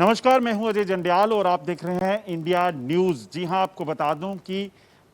नमस्कार, मैं हूं अजय जंडियाल और आप देख रहे हैं इंडिया न्यूज। जी हां, आपको बता दूं कि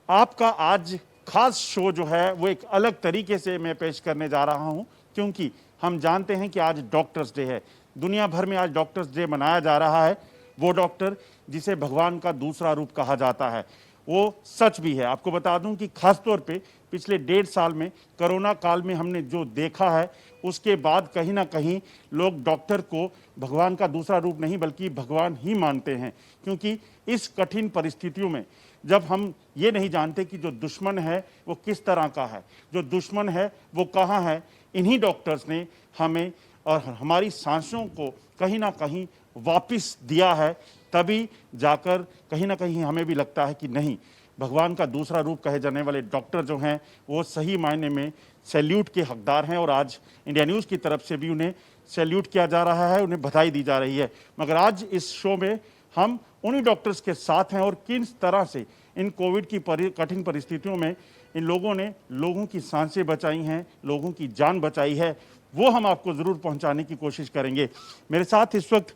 आपका आज खास शो जो है वो एक अलग तरीके से मैं पेश करने जा रहा हूं, क्योंकि हम जानते हैं कि आज डॉक्टर्स डे है। दुनिया भर में आज डॉक्टर्स डे मनाया जा रहा है। वो डॉक्टर जिसे भगवान का दूसरा रूप कहा जाता है, वो सच भी है। आपको बता दूं कि खासतौर पे पिछले 1.5 साल में कोरोना काल में हमने जो देखा है, उसके बाद कहीं ना कहीं लोग डॉक्टर को भगवान का दूसरा रूप नहीं बल्कि भगवान ही मानते हैं। क्योंकि इस कठिन परिस्थितियों में जब हम ये नहीं जानते कि जो दुश्मन है वो किस तरह का है, जो दुश्मन है वो कहाँ है, इन्हीं डॉक्टर्स ने हमें और हमारी सांसों को कहीं ना कहीं वापस दिया है। तभी जाकर कहीं ना कहीं हमें भी लगता है कि नहीं, भगवान का दूसरा रूप कहे जाने वाले डॉक्टर जो हैं वो सही मायने में सैल्यूट के हकदार हैं। और आज इंडिया न्यूज़ की तरफ से भी उन्हें सैल्यूट किया जा रहा है, उन्हें बधाई दी जा रही है। मगर आज इस शो में हम उन्हीं डॉक्टर्स के साथ हैं और किस तरह से इन कोविड की कठिन परिस्थितियों में इन लोगों ने लोगों की सांसें बचाई हैं, लोगों की जान बचाई है, वो हम आपको ज़रूर पहुंचाने की कोशिश करेंगे। मेरे साथ इस वक्त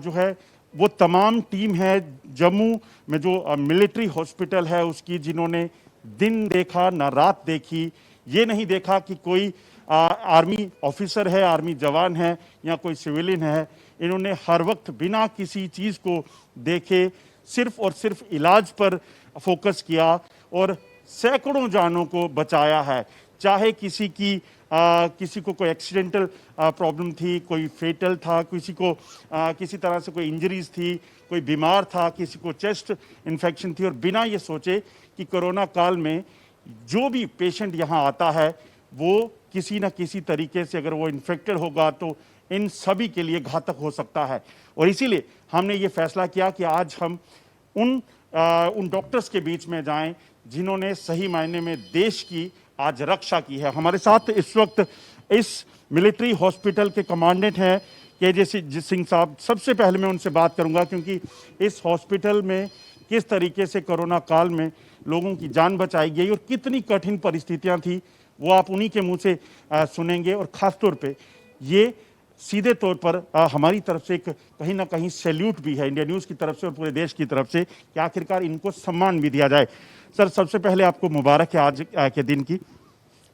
जो है वो तमाम टीम है जम्मू में जो मिलिट्री हॉस्पिटल है उसकी, जिन्होंने दिन देखा ना रात देखी, ये नहीं देखा कि कोई आर्मी ऑफिसर है, आर्मी जवान है या कोई सिविलियन है। इन्होंने हर वक्त बिना किसी चीज़ को देखे सिर्फ और सिर्फ इलाज पर फोकस किया और सैकड़ों जानों को बचाया है। चाहे किसी को कोई एक्सीडेंटल प्रॉब्लम थी, कोई फेटल था, किसी को किसी तरह से कोई इंजरीज थी, कोई बीमार था, किसी को चेस्ट इन्फेक्शन थी, और बिना ये सोचे कि कोरोना काल में जो भी पेशेंट यहाँ आता है वो किसी न किसी तरीके से अगर वो इन्फेक्टेड होगा तो इन सभी के लिए घातक हो सकता है। और इसीलिए हमने ये फैसला किया कि आज हम उन डॉक्टर्स के बीच में जाएं जिन्होंने सही मायने में देश की आज रक्षा की है। हमारे साथ इस वक्त इस मिलिट्री हॉस्पिटल के कमांडेंट हैं KJ सिंह साहब। सबसे पहले मैं उनसे बात करूंगा क्योंकि इस हॉस्पिटल में किस तरीके से कोरोना काल में लोगों की जान बचाई गई और कितनी कठिन परिस्थितियां थी, वो आप उन्हीं के मुंह से सुनेंगे। और खासतौर पे ये सीधे तौर पर हमारी तरफ से एक कहीं ना कहीं सैल्यूट भी है इंडिया न्यूज़ की तरफ से और पूरे देश की तरफ से कि आखिरकार इनको सम्मान भी दिया जाए। सर, सबसे पहले आपको मुबारक है आज के दिन की।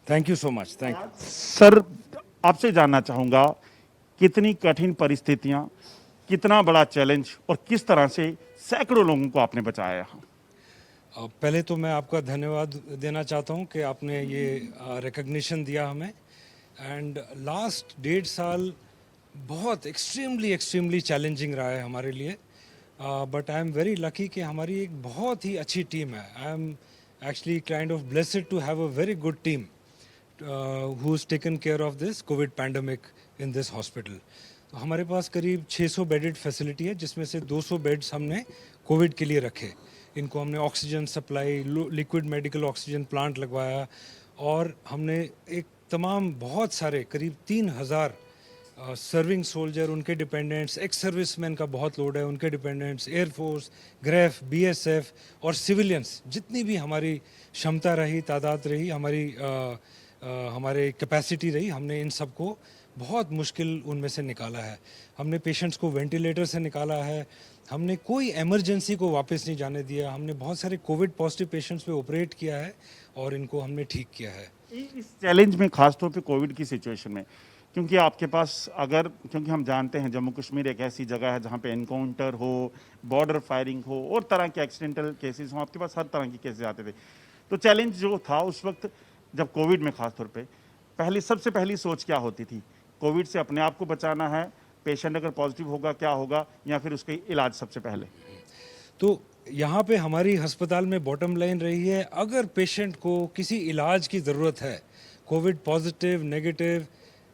Thank you so much. Thank you sir, आपसे जानना चाहूँगा कितनी कठिन परिस्थितियाँ, कितना बड़ा चैलेंज और किस तरह से सैकड़ों लोगों को आपने बचाया यहाँ। पहले तो मैं आपका धन्यवाद देना चाहता हूँ कि आपने ये रिकग्निशन दिया हमें। एंड लास्ट 1.5 साल बहुत एक्सट्रीमली चैलेंजिंग रहा है हमारे लिए, but I am very lucky कि हमारी एक बहुत ही अच्छी टीम है। I am actually kind of blessed to have a very good team who has taken care of this COVID pandemic in this hospital. तो हमारे पास करीब 600 बेडेड फैसिलिटी है, जिसमें से 200 बेड्स हमने कोविड के लिए रखे। इनको हमने oxygen supply, liquid medical oxygen plant लगवाया, और हमने एक तमाम बहुत सारे करीब 3000 सर्विंग सोल्जर, उनके डिपेंडेंट्स, एक्स सर्विसमैन का बहुत लोड है, उनके डिपेंडेंट्स, एयरफोर्स, ग्रेफ, BSF और सिविलियंस, जितनी भी हमारी क्षमता रही, तादाद रही, हमारे कैपेसिटी रही, हमने इन सबको बहुत मुश्किल उनमें से निकाला है। हमने पेशेंट्स को वेंटिलेटर से निकाला है, हमने कोई इमरजेंसी को वापस नहीं जाने दिया, हमने बहुत सारे कोविड पॉजिटिव पेशेंट्स पे ऑपरेट किया है और इनको हमने ठीक किया है। इस चैलेंज में खासतौर पे कोविड की सिचुएशन में, क्योंकि आपके पास क्योंकि हम जानते हैं जम्मू कश्मीर एक ऐसी जगह है जहाँ पे एनकाउंटर हो, बॉर्डर फायरिंग हो और तरह के एक्सीडेंटल केसेस हो, आपके पास हर तरह के केसेस आते थे। तो चैलेंज जो था उस वक्त जब कोविड में खासतौर पे सबसे पहली सोच क्या होती थी? कोविड से अपने आप को बचाना है, पेशेंट अगर पॉजिटिव होगा क्या होगा, या फिर उसके इलाज सबसे पहले? तो यहाँ पे हमारी अस्पताल में बॉटम लाइन रही है, अगर पेशेंट को किसी इलाज की ज़रूरत है, कोविड पॉजिटिव, नेगेटिव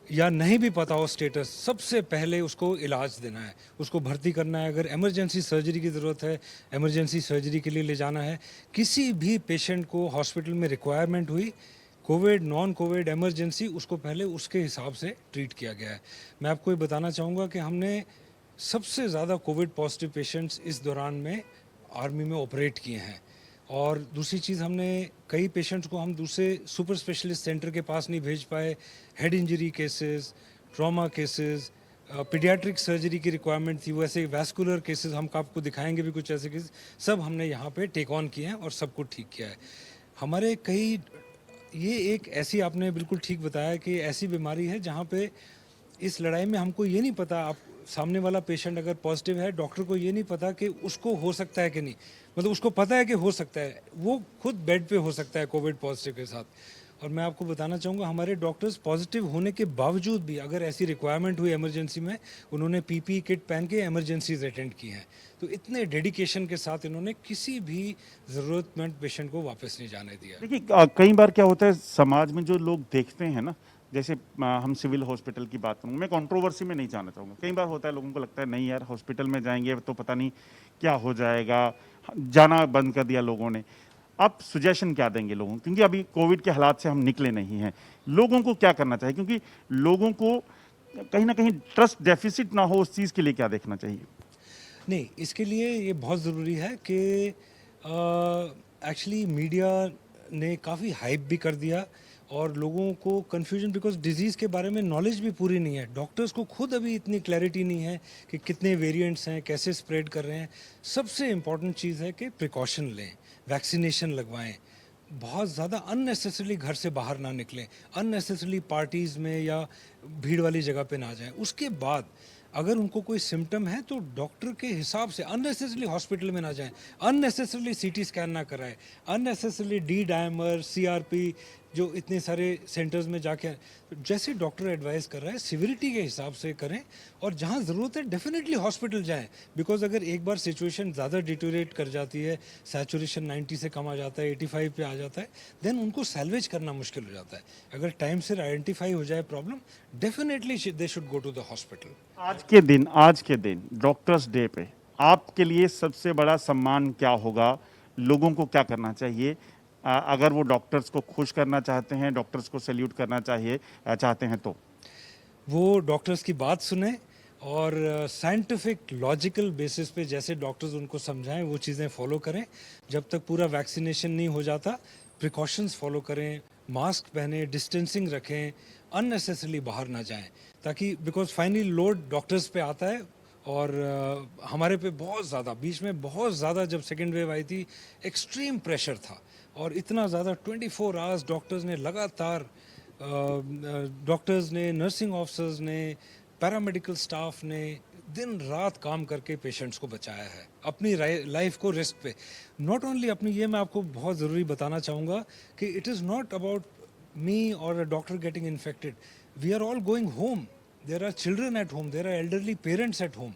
या नहीं भी पता हो स्टेटस, सबसे पहले उसको इलाज देना है, उसको भर्ती करना है। अगर इमरजेंसी सर्जरी की ज़रूरत है, इमरजेंसी सर्जरी के लिए ले जाना है। किसी भी पेशेंट को हॉस्पिटल में रिक्वायरमेंट हुई, कोविड, नॉन कोविड, इमरजेंसी, उसको पहले उसके हिसाब से ट्रीट किया गया है। मैं आपको ये बताना चाहूँगा कि हमने सबसे ज़्यादा कोविड पॉजिटिव पेशेंट्स इस दौरान में आर्मी में ऑपरेट किए हैं। और दूसरी चीज़, हमने कई पेशेंट्स को हम दूसरे सुपर स्पेशलिस्ट सेंटर के पास नहीं भेज पाए। Head injury cases, trauma cases, paediatric surgery की रिक्वायरमेंट थी, वैसे वैस्कुलर केसेस हम आपको दिखाएंगे भी कुछ ऐसे केसेस, सब हमने यहाँ पे टेक ऑन किए हैं और सबको ठीक किया है। हमारे कई, ये एक ऐसी, आपने बिल्कुल ठीक बताया कि ऐसी बीमारी है जहाँ पे इस लड़ाई में हमको ये नहीं पता, आप सामने वाला पेशेंट अगर पॉजिटिव है, डॉक्टर को ये नहीं पता कि उसको हो सकता है कि नहीं, मतलब उसको पता है कि हो सकता है, वो खुद बेड पे हो सकता है कोविड पॉजिटिव के साथ। और मैं आपको बताना चाहूँगा, हमारे डॉक्टर्स पॉजिटिव होने के बावजूद भी अगर ऐसी रिक्वायरमेंट हुई इमरजेंसी में, उन्होंने पीपी किट पहन के इमरजेंसीज अटेंड की हैं। तो इतने डेडिकेशन के साथ इन्होंने किसी भी ज़रूरतमंद पेशेंट को वापस नहीं जाने दिया। देखिए कई बार क्या होता है समाज में जो लोग देखते हैं ना, जैसे हम सिविल हॉस्पिटल की बात करूँ, मैं कंट्रोवर्सी में नहीं जाना चाहूँगा। कई बार होता है लोगों को लगता है नहीं यार हॉस्पिटल में जाएंगे तो पता नहीं क्या हो जाएगा, जाना बंद कर दिया लोगों ने। आप सुजेशन क्या देंगे लोगों को, क्योंकि अभी कोविड के हालात से हम निकले नहीं हैं, लोगों को क्या करना चाहिए, क्योंकि लोगों को कहीं ना कहीं ट्रस्ट डेफिसिट ना हो, उस चीज़ के लिए क्या देखना चाहिए? नहीं, इसके लिए ये बहुत ज़रूरी है कि एक्चुअली मीडिया ने काफ़ी हाइप भी कर दिया और लोगों को कन्फ्यूजन, बिकॉज डिजीज़ के बारे में नॉलेज भी पूरी नहीं है, डॉक्टर्स को खुद अभी इतनी क्लैरिटी नहीं है कि कितने वेरिएंट्स हैं, कैसे स्प्रेड कर रहे हैं। सबसे इम्पॉर्टेंट चीज़ है कि प्रिकॉशन लें, वैक्सीनेशन लगवाएं, बहुत ज़्यादा अननेसेसरली घर से बाहर ना निकलें, अननेसेसरली पार्टीज़ में या भीड़ वाली जगह पे ना जाएं। उसके बाद अगर उनको कोई सिम्टम है तो डॉक्टर के हिसाब से अननेसेसरली हॉस्पिटल में ना जाएं, अननेसेसरली सीटी स्कैन ना कराएं, अननेसेसरली डी डायमर, सीआरपी, जो इतने सारे सेंटर्स में जाके, जैसे डॉक्टर एडवाइस कर रहा है सिविरिटी के हिसाब से करें, और जहां ज़रूरत है डेफिनेटली हॉस्पिटल जाएं। बिकॉज अगर एक बार सिचुएशन ज़्यादा डिटोरेट कर जाती है, सैचुरेशन 90 से कम आ जाता है, 85 पे आ जाता है, देन उनको सैल्वेज करना मुश्किल हो जाता है। अगर टाइम से आइडेंटिफाई हो जाए problem, definitely they should go to the hospital. आज के दिन डॉक्टर्स डे पे आपके लिए सबसे बड़ा सम्मान क्या होगा? लोगों को क्या करना चाहिए अगर वो डॉक्टर्स को खुश करना चाहते हैं, डॉक्टर्स को सैल्यूट करना चाहिए चाहते हैं तो? वो डॉक्टर्स की बात सुने और साइंटिफिक लॉजिकल बेसिस पे जैसे डॉक्टर्स उनको समझाएं वो चीज़ें फॉलो करें। जब तक पूरा वैक्सीनेशन नहीं हो जाता, प्रिकॉशंस फॉलो करें, मास्क पहने, डिस्टेंसिंग रखें, अननेसेसरली बाहर ना जाएं, ताकि बिकॉज फाइनली लोड डॉक्टर्स पे आता है। और हमारे पे बहुत ज़्यादा, बीच में बहुत ज़्यादा जब सेकेंड वेव आई थी, एक्सट्रीम प्रेशर था और इतना ज़्यादा 24 आवर्स डॉक्टर्स ने लगातार, डॉक्टर्स ने, नर्सिंग ऑफिसर्स ने, पैरामेडिकल स्टाफ ने दिन रात काम करके पेशेंट्स को बचाया है, अपनी लाइफ को रिस्क पे। नॉट ओनली अपनी, ये मैं आपको बहुत ज़रूरी बताना चाहूँगा कि it is not about me और a doctor getting infected, we are all going home, there are children at home, there are elderly parents at home,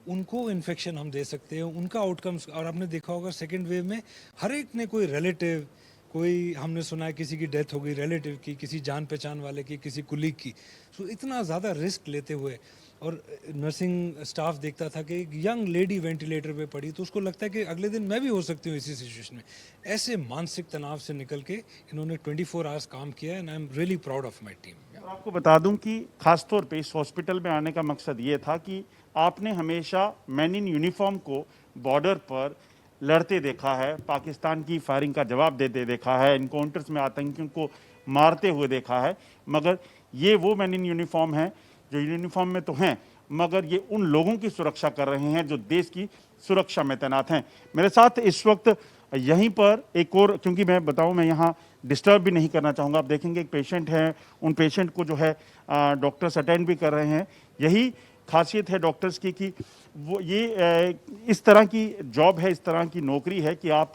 उनको इन्फेक्शन हम दे सकते हैं, उनका आउटकम्स। और आपने देखा होगा सेकेंड वेव में हर एक ने कोई रिलेटिव, कोई हमने सुना है किसी की डेथ हो गई रिलेटिव की, किसी जान पहचान वाले की, किसी कुलीग की। सो इतना ज़्यादा रिस्क लेते हुए, और नर्सिंग स्टाफ देखता था कि एक यंग लेडी वेंटिलेटर पे पड़ी, तो उसको लगता है कि अगले दिन मैं भी हो सकती हूँ इसी सिचुएशन में। ऐसे मानसिक तनाव से निकल के इन्होंने 24 आवर्स काम किया है, and I am really proud of my team. और आपको बता दूं कि खासतौर पे इस हॉस्पिटल में आने का मकसद ये था कि आपने हमेशा मैन इन यूनिफॉर्म को बॉर्डर पर लड़ते देखा है, पाकिस्तान की फायरिंग का जवाब देते देखा है, इनकाउंटर्स में आतंकियों को मारते हुए देखा है। मगर ये वो मैन इन यूनिफॉर्म है जो यूनिफॉर्म में तो हैं, मगर ये उन लोगों की सुरक्षा कर रहे हैं जो देश की सुरक्षा में तैनात हैं। मेरे साथ इस वक्त यहीं पर एक और, क्योंकि मैं बताऊं मैं यहाँ डिस्टर्ब भी नहीं करना चाहूँगा, आप देखेंगे एक पेशेंट है, उन पेशेंट को जो है डॉक्टर्स अटेंड भी कर रहे हैं। यही खासियत है डॉक्टर्स की कि वो ये इस तरह की जॉब है, इस तरह की नौकरी है कि आप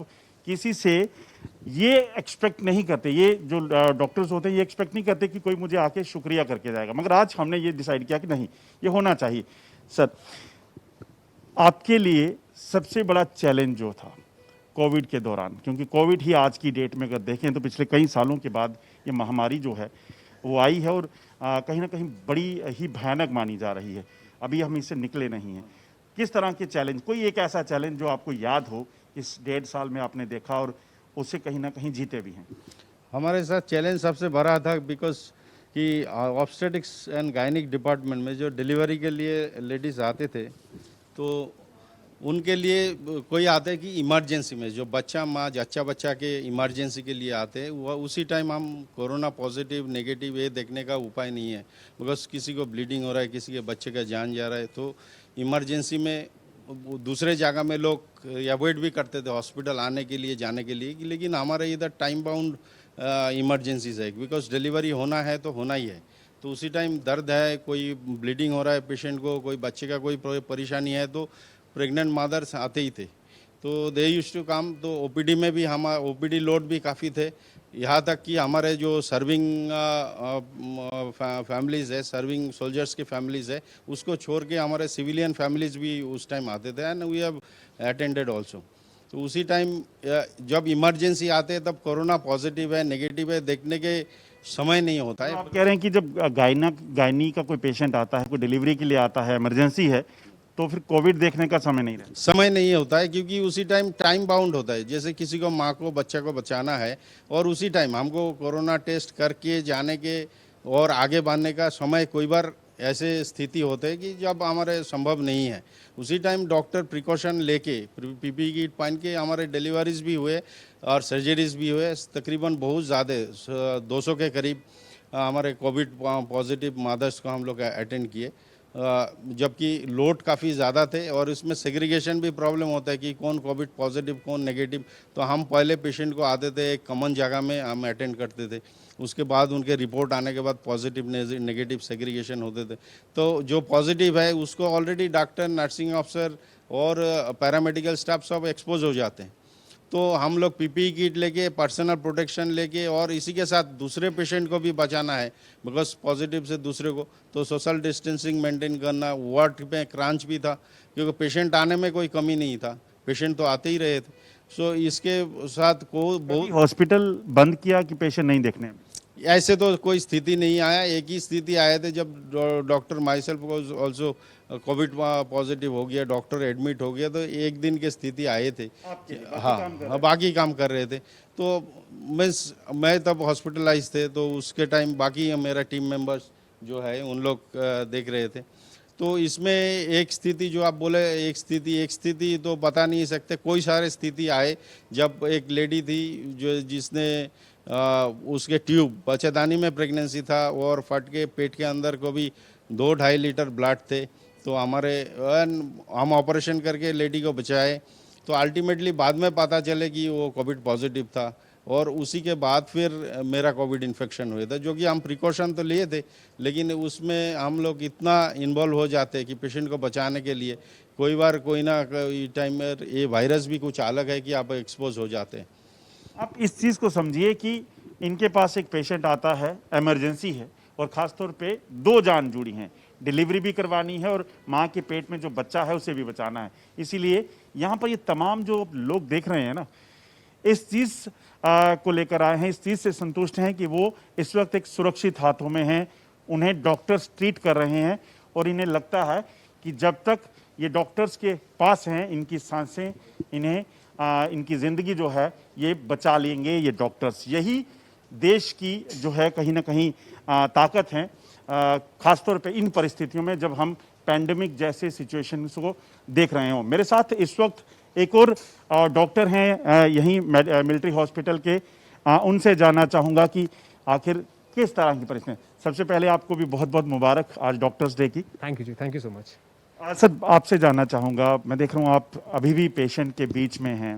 किसी से ये एक्सपेक्ट नहीं करते, ये जो डॉक्टर्स होते हैं ये एक्सपेक्ट नहीं करते कि कोई मुझे आके शुक्रिया करके जाएगा, मगर आज हमने ये डिसाइड किया कि नहीं, ये होना चाहिए। सर, आपके लिए सबसे बड़ा चैलेंज जो था कोविड के दौरान, क्योंकि कोविड ही आज की डेट में अगर देखें तो पिछले कई सालों के बाद ये महामारी जो है वो आई है और कहीं ना कहीं बड़ी ही भयानक मानी जा रही है, अभी हम इससे निकले नहीं हैं। किस तरह के चैलेंज, कोई एक ऐसा चैलेंज जो आपको याद हो इस 1.5 साल में आपने देखा और उससे कहीं ना कहीं जीते भी हैं? हमारे साथ चैलेंज सबसे बड़ा था बिकॉज कि ऑब्स्टेटिक्स एंड गायनिक डिपार्टमेंट में जो डिलीवरी के लिए लेडीज़ आते थे, तो उनके लिए कोई आते हैं कि इमरजेंसी में जो बच्चा माँ जच्चा बच्चा के इमरजेंसी के लिए आते हैं, वह उसी टाइम हम कोरोना पॉजिटिव नेगेटिव ये देखने का उपाय नहीं है। बिकॉज किसी को ब्लीडिंग हो रहा है, किसी के बच्चे का जान जा रहा है, तो इमरजेंसी में दूसरे जगह में लोग अवॉइड भी करते थे हॉस्पिटल आने के लिए जाने के लिए, लेकिन हमारे इधर टाइम बाउंड इमरजेंसीज है, बिकॉज डिलीवरी होना है तो होना ही है। तो उसी टाइम दर्द है, कोई ब्लीडिंग हो रहा है पेशेंट को, कोई बच्चे का कोई परेशानी है, तो प्रेग्नेंट मदर्स आते ही थे। तो दे यूज टू कम। तो ओपीडी में भी हम ओपीडी लोड भी काफ़ी थे, यहाँ तक कि हमारे जो सर्विंग फैमिलीज़ है, सर्विंग सोल्जर्स की फैमिलीज़ है, उसको छोड़ के हमारे सिविलियन फैमिलीज़ भी उस टाइम आते थे, and we have attended also. तो उसी टाइम जब इमरजेंसी आते हैं तब कोरोना पॉजिटिव है नेगेटिव है देखने के समय नहीं होता है। आप कह रहे हैं कि जब गायनी का कोई पेशेंट आता है, कोई डिलीवरी के लिए आता है, इमरजेंसी है, तो फिर कोविड देखने का समय नहीं रहता। समय नहीं होता है, क्योंकि उसी टाइम बाउंड होता है। जैसे किसी को माँ को बच्चा को बचाना है और उसी टाइम हमको कोरोना टेस्ट करके जाने के और आगे बढ़ने का समय कोई बार ऐसे स्थिति होते हैं कि जब हमारे संभव नहीं है। उसी टाइम डॉक्टर प्रिकॉशन लेके पीपीई किट पहन के हमारे डिलीवरीज भी हुए और सर्जरीज भी हुए। तकरीबन बहुत ज़्यादा 200 के करीब हमारे कोविड पॉजिटिव मदर्स को हम लोग अटेंड किए, जबकि लोड काफ़ी ज़्यादा थे और इसमें सेग्रीगेशन भी प्रॉब्लम होता है कि कौन कोविड पॉजिटिव कौन नेगेटिव। तो हम पहले पेशेंट को आते थे एक कॉमन जगह में हम अटेंड करते थे, उसके बाद उनके रिपोर्ट आने के बाद पॉजिटिव नेगेटिव सेग्रीगेशन होते थे। तो जो पॉजिटिव है उसको ऑलरेडी डॉक्टर, नर्सिंग ऑफिसर और पैरामेडिकल स्टाफ सब एक्सपोज हो जाते हैं। तो हम लोग पीपीई किट लेके, पर्सनल प्रोटेक्शन लेके और इसी के साथ दूसरे पेशेंट को भी बचाना है, बिकॉज पॉजिटिव से दूसरे को, तो सोशल डिस्टेंसिंग मेंटेन करना। वार्ड में क्रांच भी था, क्योंकि पेशेंट आने में कोई कमी नहीं था, पेशेंट तो आते ही रहे थे। सो इसके साथ को बहुत हॉस्पिटल बंद किया कि पेशेंट नहीं देखने में? ऐसे तो कोई स्थिति नहीं आया। एक ही स्थिति आए थे जब डॉक्टर माई सेल्फ को ऑल्सो कोविड पॉजिटिव हो गया, डॉक्टर एडमिट हो गया, तो एक दिन की स्थिति आए थे। हाँ, बाकी काम कर रहे थे। तो मैं तब हॉस्पिटलाइज थे, तो उसके टाइम बाकी मेरा टीम मेंबर्स जो है उन लोग देख रहे थे। तो इसमें एक स्थिति जो आप बोले, एक स्थिति तो बता नहीं सकते। कोई सारे स्थिति आए जब एक लेडी थी जिसने उसके ट्यूब बच्चेदानी में प्रेगनेंसी था और फट के पेट के अंदर को भी 2-2.5 लीटर ब्लड थे। तो हम ऑपरेशन करके लेडी को बचाए। तो अल्टीमेटली बाद में पता चले कि वो कोविड पॉजिटिव था, और उसी के बाद फिर मेरा कोविड इन्फेक्शन हुआ था, जो कि हम प्रिकॉशन तो लिए थे, लेकिन उसमें हम लोग इतना इन्वॉल्व हो जाते कि पेशेंट को बचाने के लिए कोई बार कोई ना कोई टाइम में ये वायरस भी कुछ अलग है कि आप एक्सपोज हो जाते हैं। आप इस चीज को समझिए कि इनके पास एक पेशेंट आता है, इमरजेंसी है, और खासतौर पे 2 जान जुड़ी हैं, डिलीवरी भी करवानी है और माँ के पेट में जो बच्चा है उसे भी बचाना है। इसीलिए यहाँ पर ये तमाम जो लोग देख रहे हैं ना, इस चीज को लेकर आए हैं, इस चीज से संतुष्ट हैं कि वो इस वक्त एक सुरक्षित हाथों में हैं, उन्हें डॉक्टर्स ट्रीट कर रहे हैं, और इन्हें लगता है कि जब तक ये डॉक्टर्स के पास हैं, इनकी सांसें, इन्हें इनकी जिंदगी जो है ये बचा लेंगे ये डॉक्टर्स। यही देश की जो है कहीं ना कहीं ताकत है, खासतौर पे इन परिस्थितियों में जब हम पैंडेमिक जैसे सिचुएशंस को देख रहे हो। मेरे साथ इस वक्त एक और डॉक्टर हैं यहीं मिलिट्री हॉस्पिटल के, उनसे जानना चाहूँगा कि आखिर किस तरह की परिस्थिति। सबसे पहले आपको भी बहुत बहुत मुबारक आज डॉक्टर्स डे की। थैंक यू जी, thank you so much. Sir, आपसे जानना चाहूँगा, मैं देख रहा हूँ आप अभी भी पेशेंट के बीच में हैं,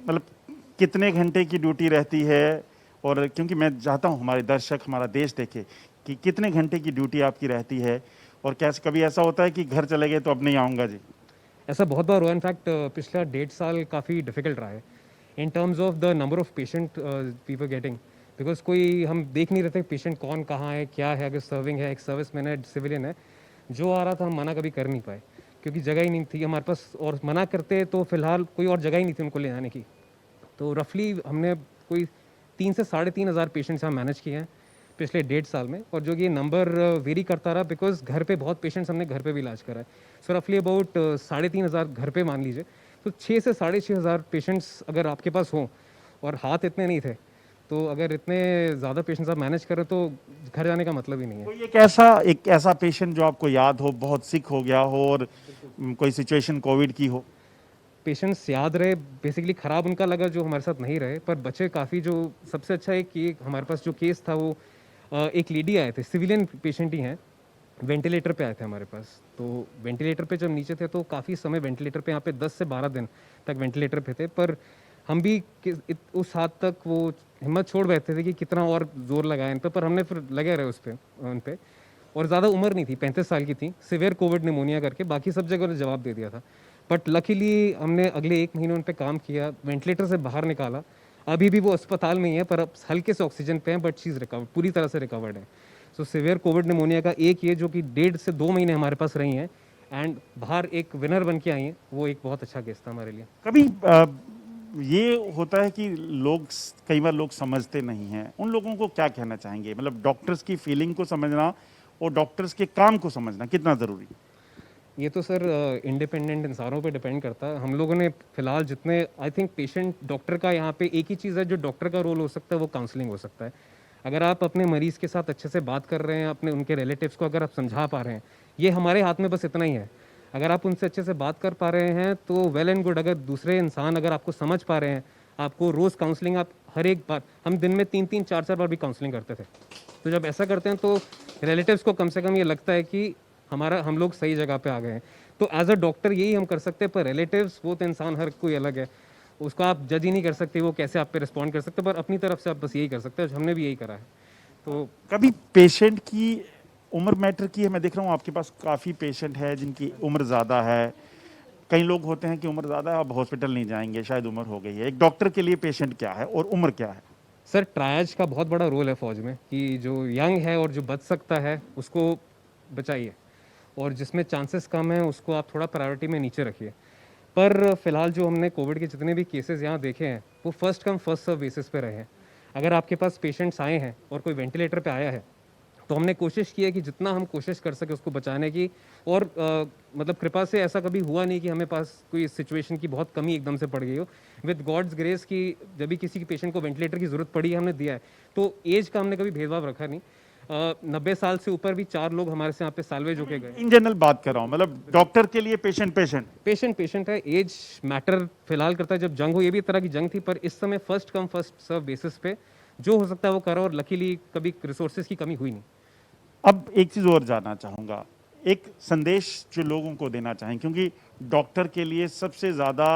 मतलब कितने घंटे की ड्यूटी रहती है? और क्योंकि मैं चाहता हूँ हमारे दर्शक, हमारा देश देखे कि कितने घंटे की ड्यूटी आपकी रहती है, और कैसे कभी ऐसा होता है कि घर चले गए तो अब नहीं आऊँगा जी? ऐसा बहुत बार हुआ। इनफैक्ट पिछला 1.5 साल काफ़ी डिफिकल्ट रहा है in terms of the number of patient we were getting, because कोई हम देख नहीं रहे थे पेशेंट कौन कहाँ है क्या है। अगर सर्विंग है, एक सर्विस मैन है, सिविलियन है, जो आ रहा था हम मना कभी कर नहीं पाए क्योंकि जगह ही नहीं थी हमारे पास, और मना करते तो फिलहाल कोई और जगह ही नहीं थी उनको ले जाने की। तो रफली हमने कोई 3 से 3.5 हज़ार पेशेंट्स यहाँ मैनेज किए हैं पिछले 1.5 साल में, और जो ये नंबर वेरी करता रहा बिकॉज घर पे बहुत पेशेंट्स हमने घर पे भी इलाज करा है। सो रफली अबाउट 3.5 हज़ार घर पे मान लीजिए, तो 6 से 6.5 हज़ार पेशेंट्स अगर आपके पास हों और हाथ इतने नहीं थे तो अगर इतने ज़्यादा पेशेंट्स आप मैनेज करें तो घर जाने का मतलब ही नहीं है। कोई एक ऐसा पेशेंट जो आपको याद हो, बहुत सिक हो गया हो और कोई सिचुएशन कोविड की हो? पेशेंट्स याद रहे, बेसिकली ख़राब उनका लगा जो हमारे साथ नहीं रहे, पर बचे काफ़ी। जो सबसे अच्छा एक ये हमारे पास जो केस था वो एक लेडी आए थे, सिविलियन पेशेंट ही हैं, वेंटिलेटर पे आए थे हमारे पास। तो वेंटिलेटर पे जब नीचे थे तो काफ़ी समय वेंटिलेटर पे, यहाँ पे 10 से 12 दिन तक वेंटिलेटर पे थे। पर हम भी उस हद तक वो हिम्मत छोड़ बैठे थे कि कितना और जोर लगाए इन पे, पर हमने फिर लगे रहे उन पे। और ज़्यादा उम्र नहीं थी, 35 साल की थी, सिवियर कोविड निमोनिया करके, बाकी सब जगह उन्होंने जवाब दे दिया था। बट लकीली हमने अगले 1 महीने उन पे काम किया, वेंटिलेटर से बाहर निकाला। अभी भी वो अस्पताल में ही है, पर अब हल्के से ऑक्सीजन पे है, बट शी इज़ रिकवर्ड, पूरी तरह से रिकवर्ड है। सो सिवियर कोविड निमोनिया का एक ये जो कि 1.5 से 2 महीने हमारे पास रही हैं एंड बाहर एक विनर बन के आई हैं, वो एक बहुत अच्छा केस था हमारे लिए। कभी ये होता है कि लोग कई बार लोग समझते नहीं हैं, उन लोगों को क्या कहना चाहेंगे? मतलब डॉक्टर्स की फीलिंग को समझना और डॉक्टर्स के काम को समझना कितना ज़रूरी है? ये तो सर इंडिपेंडेंट इंसानों पे डिपेंड करता है। हम लोगों ने फिलहाल जितने, आई थिंक पेशेंट डॉक्टर का यहाँ पे एक ही चीज़ है जो डॉक्टर का रोल हो सकता है, वो काउंसलिंग हो सकता है। अगर आप अपने मरीज़ के साथ अच्छे से बात कर रहे हैं, अपने उनके रिलेटिव्स को अगर आप समझा पा रहे हैं, ये हमारे हाथ में बस इतना ही है। अगर आप उनसे अच्छे से बात कर पा रहे हैं तो वेल एंड गुड। अगर दूसरे इंसान अगर आपको समझ पा रहे हैं, आपको रोज़ काउंसलिंग, आप हर एक बार, हम दिन में 3-3 4-4 बार भी काउंसलिंग करते थे। तो जब ऐसा करते हैं तो रिलेटिव्स को कम से कम ये लगता है कि हम लोग सही जगह पे आ गए हैं। तो एज अ डॉक्टर यही हम कर सकते हैं, पर रिलेटिव्स, वो तो इंसान हर कोई अलग है, उसको आप जज ही नहीं कर सकते वो कैसे आप पे रिस्पॉन्ड कर सकते, पर अपनी तरफ से आप बस यही कर सकते हैं। हमने भी यही करा है। तो कभी पेशेंट की उम्र मैटर की है? मैं देख रहा हूँ आपके पास काफ़ी पेशेंट है जिनकी उम्र ज़्यादा है। कई लोग होते हैं कि उम्र ज़्यादा है, अब हॉस्पिटल नहीं जाएंगे, शायद उम्र हो गई है। एक डॉक्टर के लिए पेशेंट क्या है और उम्र क्या है? सर ट्रायज का बहुत बड़ा रोल है फौज में, कि जो यंग है और जो बच सकता है उसको बचाइए, और जिसमें चांसेस कम है उसको आप थोड़ा प्रायोरिटी में नीचे रखिए। पर फिलहाल जो हमने कोविड के जितने भी केसेस यहाँ देखे हैं वो first come first serve basis पे रहे हैं। अगर आपके पास पेशेंट्स आए हैं और कोई वेंटिलेटर पे आया है तो हमने कोशिश की है कि जितना हम कोशिश कर सके उसको बचाने की। और मतलब कृपा से ऐसा कभी हुआ नहीं कि हमें पास कोई सिचुएशन की बहुत कमी एकदम से पड़ गई हो। विद गॉड्स ग्रेस की जब भी किसी पेशेंट को वेंटिलेटर की ज़रूरत पड़ी हमने दिया है। तो एज का हमने कभी भेदभाव रखा नहीं। 90 साल से ऊपर भी 4 लोग हमारे से यहाँ पे साल्वेज होके गए। इन जनरल बात कर रहा हूँ, मतलब डॉक्टर के लिए पेशेंट पेशेंट है, एज मैटर फिलहाल करता है। जब जंग हो, ये भी एक तरह की जंग थी, पर इस समय first come first serve basis पे जो हो सकता है वो करो, और लकीली कभी रिसोर्सेज की कमी हुई नहीं। अब एक चीज और जानना चाहूंगा, एक संदेश जो लोगों को देना चाहें, क्योंकि डॉक्टर के लिए सबसे ज्यादा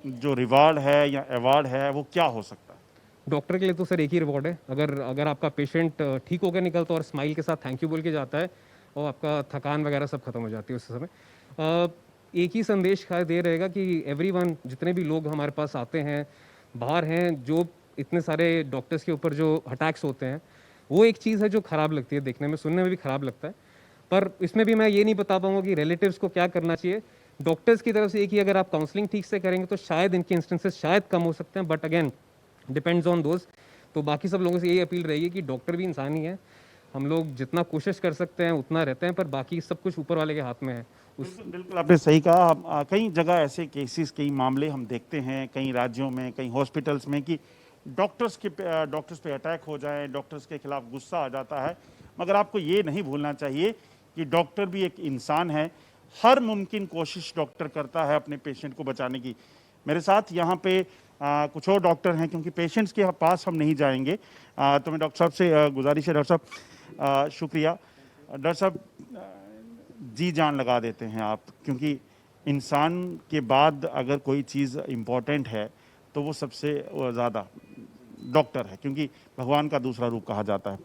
जो रिवार्ड है या अवार्ड है वो क्या हो सकता है? डॉक्टर के लिए तो सर एक ही रिवॉर्ड है, अगर आपका पेशेंट ठीक होकर निकलता है और स्माइल के साथ थैंक यू बोल के जाता है, और आपका थकान वगैरह सब खत्म हो जाती है उस समय। एक ही संदेश शायद दे रहेगा कि एवरीवन, जितने भी लोग हमारे पास आते हैं, बाहर हैं, जो इतने सारे डॉक्टर्स के ऊपर जो अटैक्स होते हैं, वो एक चीज़ है जो ख़राब लगती है देखने में, सुनने में भी ख़राब लगता है। पर इसमें भी मैं ये नहीं बता पाऊंगा कि रिलेटिव्स को क्या करना चाहिए। डॉक्टर्स की तरफ से एक ही, अगर आप काउंसलिंग ठीक से करेंगे तो शायद इनके इंस्टेंसेस शायद कम हो सकते हैं, but again depends on those. तो बाकी सब लोगों से यही अपील रहेगी कि डॉक्टर भी इंसान ही है, हम लोग जितना कोशिश कर सकते हैं उतना रहते हैं, पर बाकी सब कुछ ऊपर वाले के हाथ में है। बिल्कुल बिल्कुल, आपने सही कहा। कई जगह ऐसे केसेस, कई मामले हम देखते हैं कई राज्यों में, कई हॉस्पिटल्स में, कि डॉक्टर्स पे अटैक हो जाए, डॉक्टर्स के खिलाफ गुस्सा आ जाता है। मगर आपको ये नहीं भूलना चाहिए कि डॉक्टर भी एक इंसान है, हर मुमकिन कोशिश डॉक्टर करता है अपने पेशेंट को बचाने की। मेरे साथ यहाँ पे कुछ और डॉक्टर हैं, क्योंकि पेशेंट्स के पास हम नहीं जाएंगे, तो मैं डॉक्टर साहब से गुजारिश है। डॉक्टर साहब शुक्रिया। डॉक्टर साहब, जी जान लगा देते हैं आप, क्योंकि इंसान के बाद अगर कोई चीज़ इम्पोर्टेंट है तो वो सबसे ज़्यादा डॉक्टर है, क्योंकि भगवान का दूसरा रूप कहा जाता है।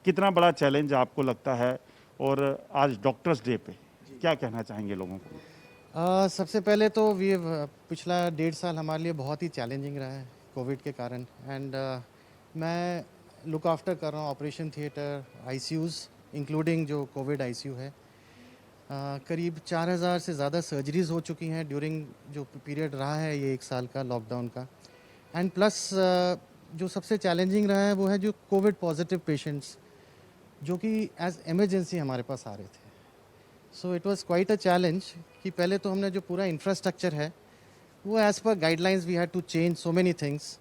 कितना बड़ा चैलेंज आपको लगता है, और आज डॉक्टर्स डे पे क्या कहना चाहेंगे लोगों को? सबसे पहले तो ये पिछला 1.5 साल हमारे लिए बहुत ही चैलेंजिंग रहा है कोविड के कारण। एंड मैं लुक आफ्टर कर रहा हूँ ऑपरेशन थिएटर, आईसीयूज़, इंक्लूडिंग जो कोविड आईसीयू है। करीब 4000 से ज़्यादा सर्जरीज़ हो चुकी हैं ड्यूरिंग जो पीरियड रहा है ये 1 साल का लॉकडाउन का। एंड प्लस जो सबसे चैलेंजिंग रहा है वो है जो कोविड पॉजिटिव पेशेंट्स जो कि एज इमरजेंसी हमारे पास आ रहे थे। So it was quite a challenge कि पहले तो हमने जो पूरा इंफ्रास्ट्रक्चर है वो as per guidelines we had to change so many things.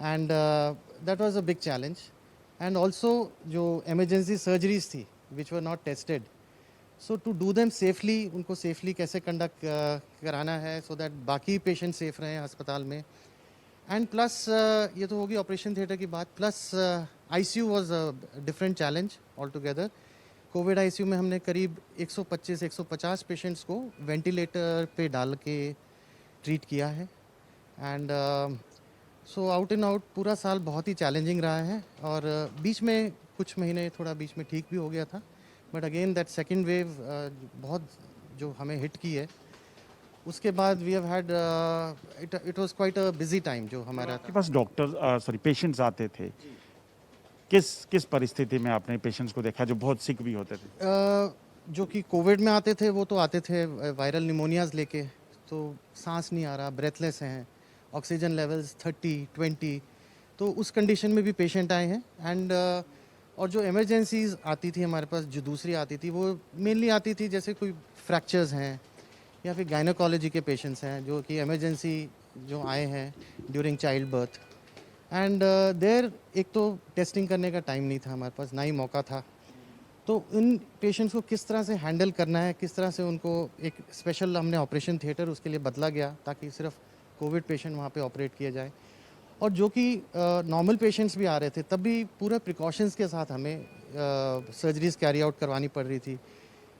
And that was a big challenge and also जो एमरजेंसी सर्जरीज थी which were not tested, so to do them safely, उनको सेफली कैसे conduct कराना है so that बाकी patient safe रहें अस्पताल में। एंड प्लस ये तो होगी ऑपरेशन थिएटर की बात, plus ICU was a different challenge all together. Covid ICU में हमने करीब 125-150 पेशेंट्स को वेंटिलेटर पे डाल के ट्रीट किया है। And so out and out पूरा साल बहुत ही चैलेंजिंग रहा है, और बीच में कुछ महीने थोड़ा बीच में ठीक भी हो गया था, but again that second wave बहुत जो हमें हिट की है, उसके बाद we have had it was quite a busy time जो हमारा आपके पास डॉक्टर सॉरी पेशेंट्स आते थे, किस परिस्थिति में आपने पेशेंट्स को देखा जो बहुत सिक भी होते थे? जो कि कोविड में आते थे वो तो आते थे वायरल निमोनियाज लेके, तो सांस नहीं आ रहा, ब्रेथलेस हैं, ऑक्सीजन लेवल्स 30-20, तो उस कंडीशन में भी पेशेंट आए हैं। एंड और जो इमरजेंसीज आती थी हमारे पास, जो दूसरी आती थी वो मेनली आती थी जैसे कोई फ्रैक्चर्स हैं या फिर गायनोकोलॉजी के पेशेंट्स हैं जो कि इमरजेंसी जो आए हैं during child birth. And there एक तो टेस्टिंग करने का टाइम नहीं था हमारे पास, ना ही मौका था, तो इन पेशेंट्स को किस तरह से हैंडल करना है, किस तरह से उनको एक स्पेशल हमने ऑपरेशन थिएटर उसके लिए बदला गया ताकि सिर्फ कोविड पेशेंट वहाँ पे ऑपरेट किए जाए। और जो कि नॉर्मल पेशेंट्स भी आ रहे थे तब भी पूरे प्रिकॉशंस के साथ हमें सर्जरीज कैरी आउट करवानी पड़ रही थी।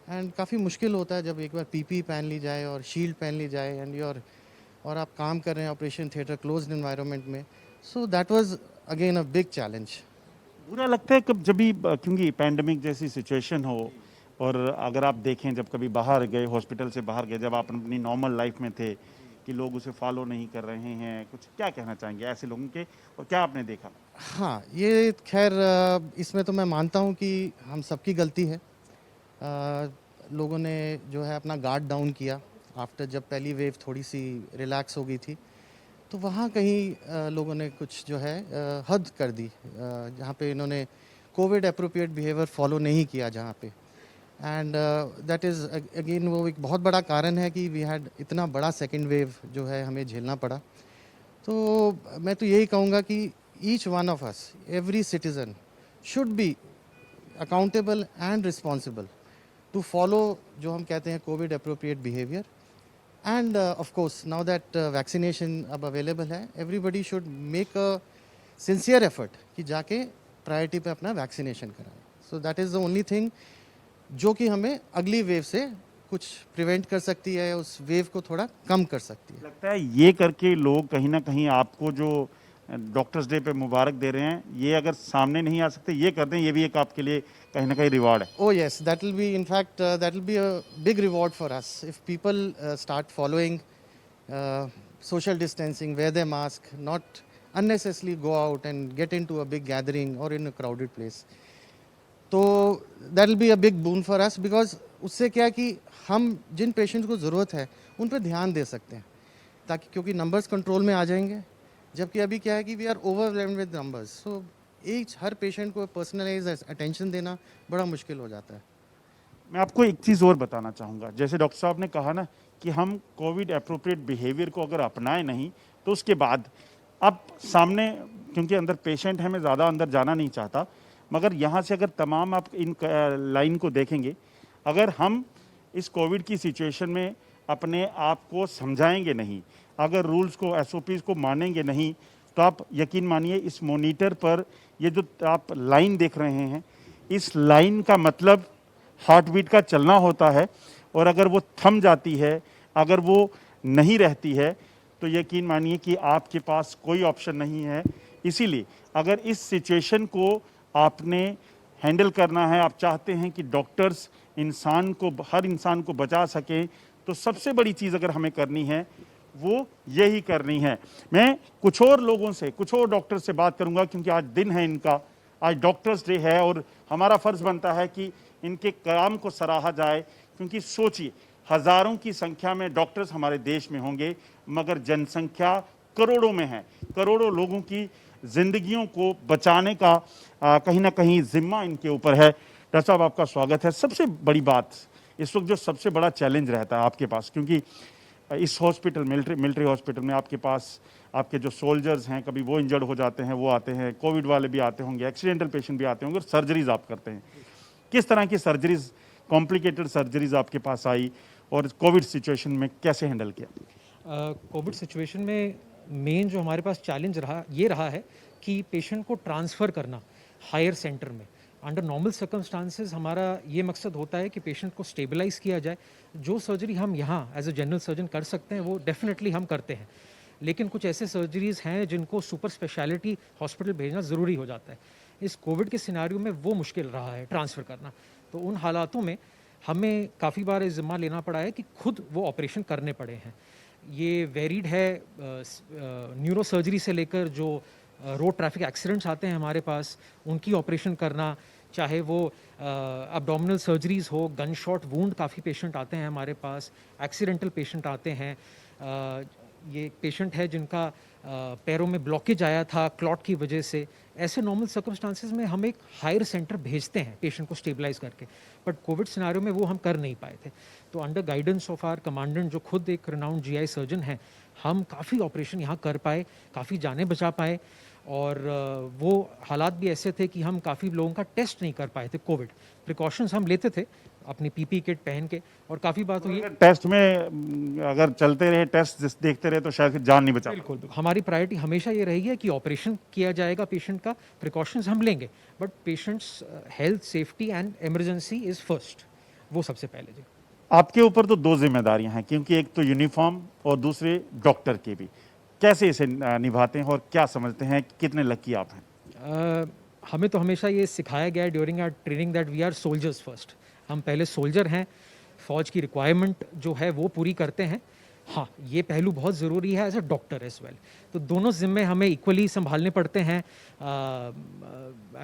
एंड काफ़ी मुश्किल होता है जब एक बार पीपी पहन ली जाए और शील्ड पहन ली जाए एंड और आप काम कर रहे हैं ऑपरेशन थिएटर क्लोज्ड एनवायरनमेंट में, so that was again a big challenge. बुरा लगता है कब जब भी क्योंकि पैंडेमिक जैसी सिचुएशन हो, और अगर आप देखें जब कभी बाहर गए, हॉस्पिटल से बाहर गए, जब आप अपनी नॉर्मल लाइफ में थे, कि लोग उसे फॉलो नहीं कर रहे हैं, कुछ क्या कहना चाहेंगे ऐसे लोगों के, और क्या आपने देखा? हाँ, ये खैर इसमें तो मैं मानता हूँ कि हम सबकी गलती है। लोगों ने जो है अपना गार्ड डाउन किया आफ्टर, जब पहली वेव थोड़ी सी रिलैक्स हो गई थी, तो वहाँ कहीं लोगों ने कुछ जो है हद कर दी, जहाँ पे इन्होंने कोविड अप्रोप्रिएट बिहेवियर फॉलो नहीं किया जहाँ पे। एंड दैट इज़ अगेन वो एक बहुत बड़ा कारण है कि वी हैड इतना बड़ा सेकेंड वेव जो है हमें झेलना पड़ा। तो मैं तो यही कहूँगा कि each one of us, every citizen should be accountable and responsible to follow जो हम कहते हैं Covid appropriate behaviour. And of course now that vaccination अब अवेलेबल है, everybody should make a sincere effort कि जाके प्रायोरिटी पे अपना वैक्सीनेशन कराएं। So that is the only thing जो कि हमें अगली वेव से कुछ प्रिवेंट कर सकती है, उस वेव को थोड़ा कम कर सकती है। लगता है ये करके लोग कहीं ना कहीं आपको जो डॉक्टर्स डे पे मुबारक दे रहे हैं, ये अगर सामने नहीं आ सकते, ये कर दें, ये भी एक आपके लिए कहीं ना कहीं रिवॉर्ड है। Oh yes, that will be, in fact, that will be a big reward for us if people start following social distancing, wear their mask, not unnecessarily go out and get into a big gathering or in a crowded place. तो that will be a big boon for us because उससे क्या है कि हम जिन patients को ज़रूरत है उन पर ध्यान दे सकते हैं, ताकि क्योंकि नंबर्स कंट्रोल में आ जाएंगे, जबकि अभी क्या है कि we are overwhelmed with numbers, so हर पेशेंट को पर्सनलाइज अटेंशन देना बड़ा मुश्किल हो जाता है। मैं आपको एक चीज़ और बताना चाहूँगा, जैसे डॉक्टर साहब ने कहा ना कि हम कोविड अप्रोप्रिएट बिहेवियर को अगर अपनाएं नहीं, तो उसके बाद अब सामने, क्योंकि अंदर पेशेंट है, मैं ज़्यादा अंदर जाना नहीं चाहता, मगर यहाँ से अगर तमाम आप इन लाइन को देखेंगे, अगर हम इस कोविड की सिचुएशन में अपने आप को समझाएंगे नहीं, अगर रूल्स को, SOPs को मानेंगे नहीं, तो आप यकीन मानिए इस मॉनिटर पर ये जो आप लाइन देख रहे हैं, इस लाइन का मतलब हार्ट बीट का चलना होता है, और अगर वो थम जाती है, अगर वो नहीं रहती है, तो यकीन मानिए कि आपके पास कोई ऑप्शन नहीं है। इसीलिए अगर इस सिचुएशन को आपने हैंडल करना है, आप चाहते हैं कि डॉक्टर्स इंसान को, हर इंसान को बचा सकें, तो सबसे बड़ी चीज़ अगर हमें करनी है वो यही करनी है। मैं कुछ और लोगों से, कुछ और डॉक्टर से बात करूंगा, क्योंकि आज दिन है इनका, आज डॉक्टर्स डे है, और हमारा फर्ज बनता है कि इनके काम को सराहा जाए, क्योंकि सोचिए हजारों की संख्या में डॉक्टर्स हमारे देश में होंगे, मगर जनसंख्या करोड़ों में है। करोड़ों लोगों की जिंदगियों को बचाने का कहीं ना कहीं जिम्मा इनके ऊपर है। डॉक्टर साहब, आपका स्वागत है। सबसे बड़ी बात इस वक्त, जो सबसे बड़ा चैलेंज रहता है आपके पास, क्योंकि इस हॉस्पिटल मिलिट्री हॉस्पिटल में आपके पास आपके जो सोल्जर्स हैं, कभी वो इंजर्ड हो जाते हैं, वो आते हैं, कोविड वाले भी आते होंगे, एक्सीडेंटल पेशेंट भी आते होंगे, और सर्जरीज आप करते हैं। किस तरह की सर्जरीज, कॉम्प्लिकेटेड सर्जरीज आपके पास आई और कोविड सिचुएशन में कैसे हैंडल किया? कोविड सिचुएशन में मेन जो हमारे पास चैलेंज रहा ये रहा है कि पेशेंट को ट्रांसफ़र करना हायर सेंटर में। अंडर नॉर्मल सर्कमस्टांसेस हमारा ये मकसद होता है कि पेशेंट को स्टेबलाइज किया जाए। जो सर्जरी हम यहाँ एज अ जनरल सर्जन कर सकते हैं वो डेफिनेटली हम करते हैं, लेकिन कुछ ऐसे सर्जरीज हैं जिनको सुपर स्पेशलिटी हॉस्पिटल भेजना ज़रूरी हो जाता है। इस कोविड के सिनारियो में वो मुश्किल रहा है ट्रांसफ़र करना। तो उन हालातों में हमें काफ़ी बार ये ज़िम्मा लेना पड़ा है कि खुद वो ऑपरेशन करने पड़े हैं। ये वेरीड है, न्यूरो सर्जरी से लेकर जो रोड ट्रैफिक एक्सीडेंट्स आते हैं हमारे पास, उनकी ऑपरेशन करना, चाहे वो अब्डोमिनल सर्जरीज हो, गन शॉट वूंड काफ़ी पेशेंट आते हैं हमारे पास, एक्सीडेंटल पेशेंट आते हैं। ये पेशेंट है जिनका पैरों में ब्लॉकेज आया था क्लॉट की वजह से। ऐसे नॉर्मल सर्कमस्टांसेस में हम एक हायर सेंटर भेजते हैं पेशेंट को स्टेबलाइज करके, बट कोविड सिनारियो में वो हम कर नहीं पाए थे। तो under guidance of our commandant जो खुद एक रिनाउंड जीआई सर्जन हैं, हम काफ़ी ऑपरेशन यहाँ कर पाए, काफ़ी जानें बचा पाए। और वो हालात भी ऐसे थे कि हम काफ़ी लोगों का टेस्ट नहीं कर पाए थे। कोविड प्रिकॉशंस हम लेते थे अपनी पीपी किट पहन के, और काफ़ी बात हुई है। टेस्ट में अगर चलते रहे, टेस्ट देखते रहे तो शायद फिर जान नहीं बचा। बिल्कुल, हमारी प्रायोरिटी हमेशा ये रही है कि ऑपरेशन किया जाएगा पेशेंट का, प्रिकॉशंस हम लेंगे, but patients health, safety and emergency is first, वो सबसे पहले जी। आपके ऊपर तो दो जिम्मेदारियां हैं, क्योंकि एक तो यूनिफॉर्म और दूसरे डॉक्टर की भी। कैसे इसे निभाते हैं और क्या समझते हैं, कितने लकी आप हैं? हमें तो हमेशा ये सिखाया गया है during our training that we are soldiers first. हम पहले सोल्जर हैं, फौज की रिक्वायरमेंट जो है वो पूरी करते हैं। हाँ, ये पहलू बहुत ज़रूरी है as a doctor as well. तो दोनों ज़िम्मे हमें इक्वली संभालने पड़ते हैं।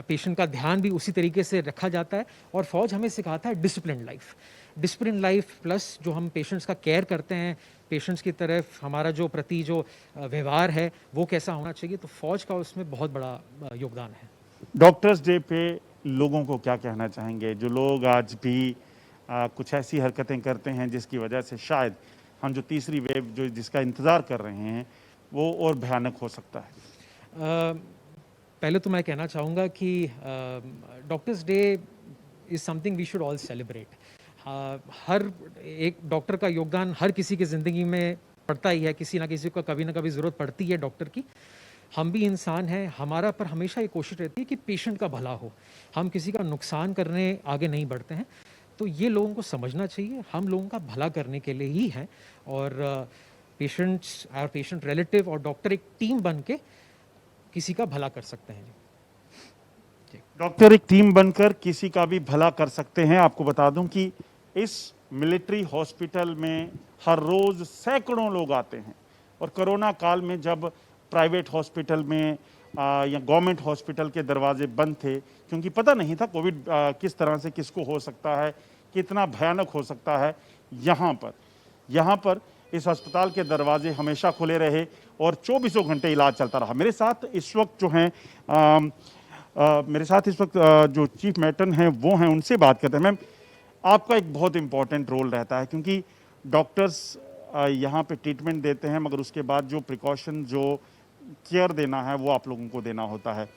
पेशेंट का ध्यान भी उसी तरीके से रखा जाता है, और फौज हमें सिखाता है डिसिप्लिन लाइफ प्लस जो हम पेशेंट्स का केयर करते हैं, पेशेंट्स की तरफ हमारा जो प्रति जो व्यवहार है वो कैसा होना चाहिए। तो फौज का उसमें बहुत बड़ा योगदान है। डॉक्टर्स डे पे लोगों को क्या कहना चाहेंगे, जो लोग आज भी कुछ ऐसी हरकतें करते हैं जिसकी वजह से शायद हम जो तीसरी वेव जो जिसका इंतज़ार कर रहे हैं वो और भयानक हो सकता है? पहले तो मैं कहना चाहूँगा कि doctors day is something we should all celebrate. हर एक डॉक्टर का योगदान हर किसी की ज़िंदगी में पड़ता ही है, किसी ना किसी को कभी ना कभी ज़रूरत पड़ती है डॉक्टर की। हम भी इंसान हैं, हमारा पर हमेशा ये कोशिश रहती है कि पेशेंट का भला हो, हम किसी का नुकसान करने आगे नहीं बढ़ते हैं। तो ये लोगों को समझना चाहिए, हम लोगों का भला करने के लिए ही हैं, और पेशेंट रिलेटिव और डॉक्टर एक टीम बन के किसी का भला कर सकते हैं। डॉक्टर एक टीम बनकर किसी का भी भला कर सकते हैं। आपको बता दूं कि इस मिलिट्री हॉस्पिटल में हर रोज सैकड़ों लोग आते हैं, और कोरोना काल में जब प्राइवेट हॉस्पिटल में या गवर्नमेंट हॉस्पिटल के दरवाजे बंद थे, क्योंकि पता नहीं था कोविड किस तरह से किसको हो सकता है, कितना भयानक हो सकता है। यहाँ पर इस अस्पताल के दरवाजे हमेशा खुले रहे और 24 घंटे इलाज चलता रहा। मेरे साथ इस वक्त जो चीफ मेट्रन हैं वो हैं, उनसे बात करते हैं। मैम, आपका एक बहुत इंपॉर्टेंट रोल रहता है, क्योंकि डॉक्टर्स यहाँ पे ट्रीटमेंट देते हैं, मगर उसके बाद जो प्रिकॉशन, जो केयर देना है वो आप लोगों को देना होता है।